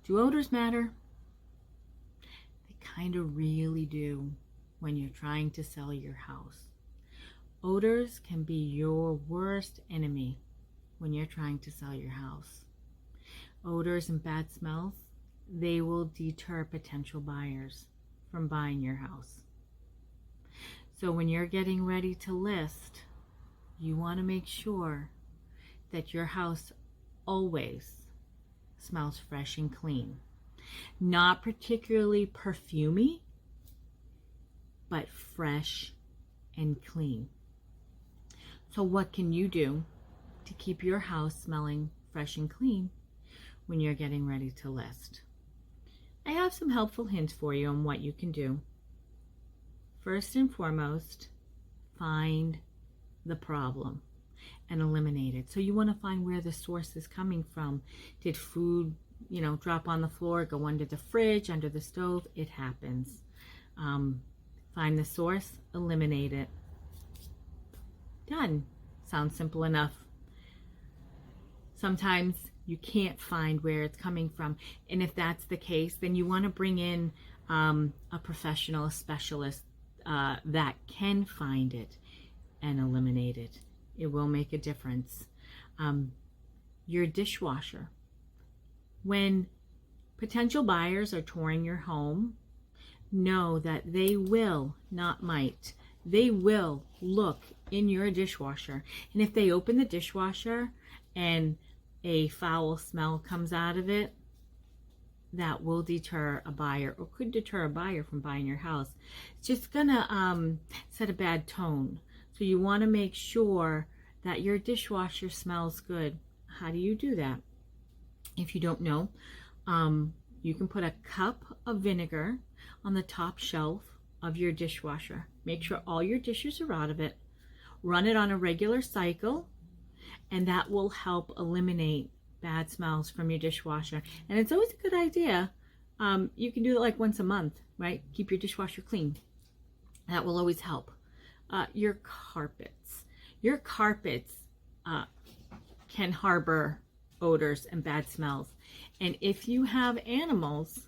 Do odors matter? They kind of really do when you're trying to sell your house. Odors can be your worst enemy when you're trying to sell your house. Odors and bad smells, they will deter potential buyers from buying your house. So when you're getting ready to list, you want to make sure that your house always smells fresh and clean. Not particularly perfumey, but fresh and clean. So what can you do to keep your house smelling fresh and clean when you're getting ready to list? I have some helpful hints for you on what you can do. First and foremost, find the problem and eliminate it. So you want to find where the source is coming from. Did food, drop on the floor, go under the fridge, under the stove? It happens. Find the source, eliminate it. Done. Sounds simple enough. Sometimes you can't find where it's coming from. And if that's the case, then you want to bring in a professional, a specialist that can find it and eliminate it. It will make a difference. Your dishwasher. When potential buyers are touring your home, know that they will, not might, they will look in your dishwasher. And if they open the dishwasher and a foul smell comes out of it, that will deter a buyer, or could deter a buyer from buying your house. It's just gonna set a bad tone. So you want to make sure that your dishwasher smells good. How do you do that? If you don't know, you can put a cup of vinegar on the top shelf of your dishwasher. Make sure all your dishes are out of it. Run it on a regular cycle, and that will help eliminate bad smells from your dishwasher. And it's always a good idea. You can do it like once a month, right? Keep your dishwasher clean. That will always help. Your carpets. Your carpets can harbor odors and bad smells. And if you have animals,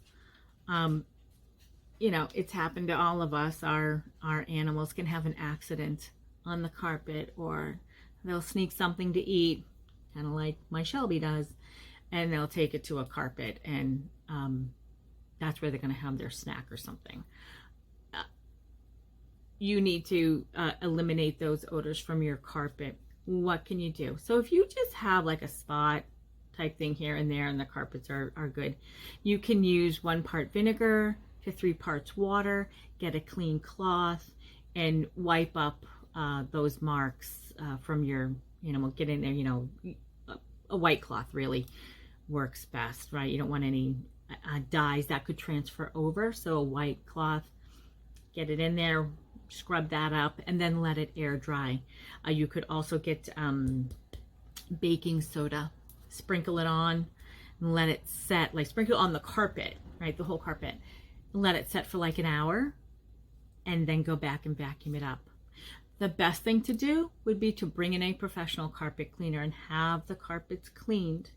it's happened to all of us. Our animals can have an accident on the carpet, or they'll sneak something to eat, kind of like my Shelby does, and they'll take it to a carpet, and that's where they're going to have their snack or something. You need to eliminate those odors from your carpet. What can you do? So if you just have like a spot type thing here and there and the carpets are good, you can use 1 part vinegar to 3 parts water, get a clean cloth, and wipe up those marks from your animal. Get in there, a white cloth really works best, right? You don't want any dyes that could transfer over, so a white cloth, get it in there, scrub that up, and then let it air dry. You could also get baking soda, sprinkle it on, and let it set, like sprinkle it on the carpet, right, the whole carpet, let it set for like an hour, and then go back and vacuum it up. The best thing to do would be to bring in a professional carpet cleaner and have the carpets cleaned.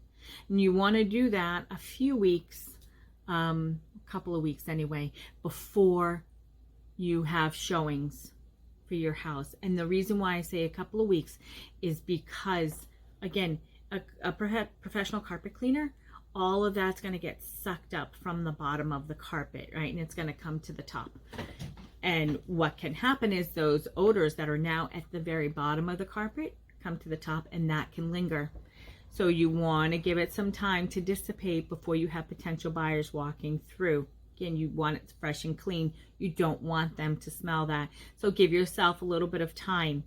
And you want to do that a few weeks, a couple of weeks anyway, before you have showings for your house. And the reason why I say a couple of weeks is because, again, a professional carpet cleaner, all of that's going to get sucked up from the bottom of the carpet, right? And it's going to come to the top. And what can happen is those odors that are now at the very bottom of the carpet come to the top, and that can linger. So you want to give it some time to dissipate before you have potential buyers walking through. Again, you want it fresh and clean. You don't want them to smell that. So give yourself a little bit of time.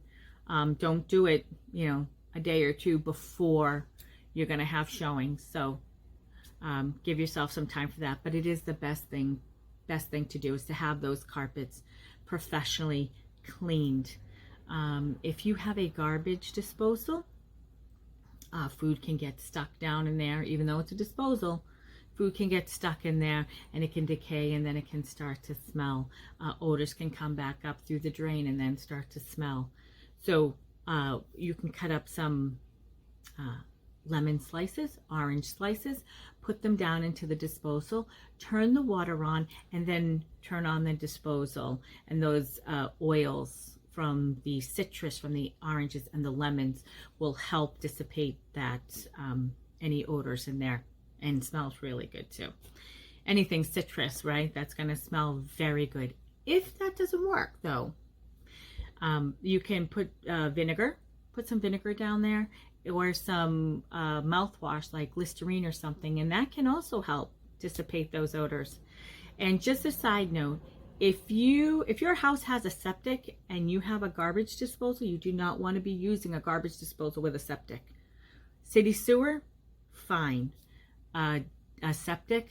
Don't do it, a day or two before you're going to have showings. So give yourself some time for that. But it is the best thing to do, is to have those carpets professionally cleaned. If you have a garbage disposal, food can get stuck down in there. Even though it's a disposal, food can get stuck in there, and it can decay, and then it can start to smell. Odors can come back up through the drain and then start to smell. So you can cut up some lemon slices, orange slices, put them down into the disposal, turn the water on, and then turn on the disposal. And those oils from the citrus, from the oranges and the lemons will help dissipate that any odors in there, and smells really good too. Anything citrus, right? That's going to smell very good. If that doesn't work though, you can put vinegar, put some vinegar down there, or some mouthwash like Listerine or something, and that can also help dissipate those odors. And just a side note, if your house has a septic and you have a garbage disposal, you do not want to be using a garbage disposal with a septic. City sewer, fine. A septic,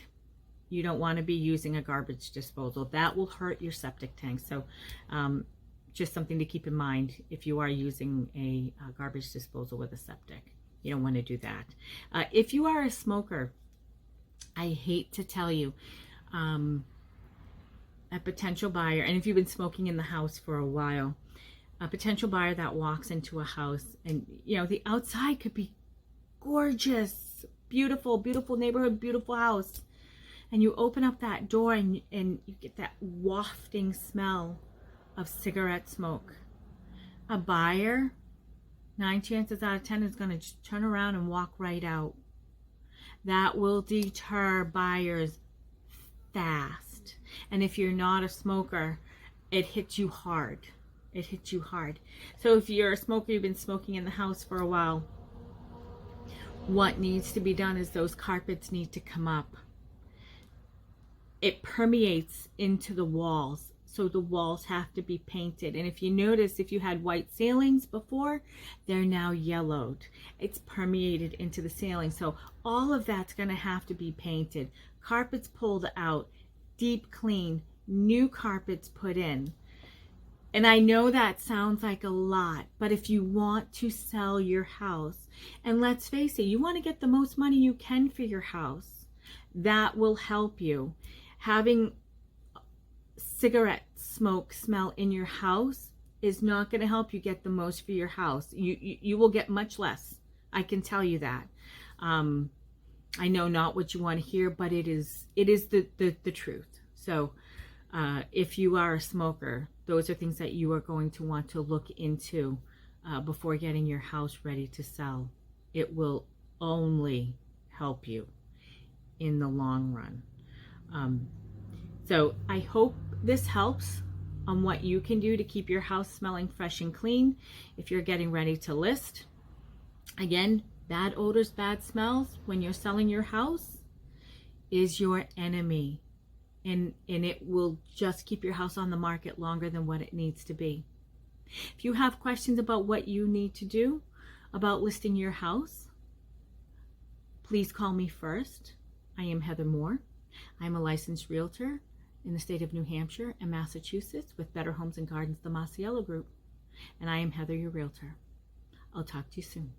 you don't want to be using a garbage disposal. That will hurt your septic tank. So just something to keep in mind if you are using a garbage disposal with a septic. You don't want to do that. If you are a smoker, I hate to tell you, a potential buyer, and if you've been smoking in the house for a while, a potential buyer that walks into a house, and the outside could be gorgeous, beautiful, beautiful neighborhood, beautiful house, and you open up that door and you get that wafting smell of cigarette smoke. A buyer, 9 chances out of 10, is going to just turn around and walk right out. That will deter buyers fast. And if you're not a smoker, it hits you hard. It hits you hard. So if you're a smoker, you've been smoking in the house for a while, what needs to be done is those carpets need to come up. It permeates into the walls. So the walls have to be painted. And if you notice, if you had white ceilings before, they're now yellowed. It's permeated into the ceiling. So all of that's going to have to be painted. Carpets pulled out, deep clean, new carpets put in. And I know that sounds like a lot, but if you want to sell your house, and let's face it, you want to get the most money you can for your house, that will help you. Having cigarette smoke smell in your house is not going to help you get the most for your house. You will get much less. I can tell you that. I know not what you want to hear, but it is the truth. So if you are a smoker, those are things that you are going to want to look into before getting your house ready to sell. It will only help you in the long run. So I hope this helps on what you can do to keep your house smelling fresh and clean if you're getting ready to list. Again, bad odors, bad smells when you're selling your house is your enemy. And it will just keep your house on the market longer than what it needs to be. If you have questions about what you need to do about listing your house, please call me first. I am Heather Moore. I'm a licensed realtor in the state of New Hampshire and Massachusetts with Better Homes and Gardens, the Masiello Group. And I am Heather, your realtor. I'll talk to you soon.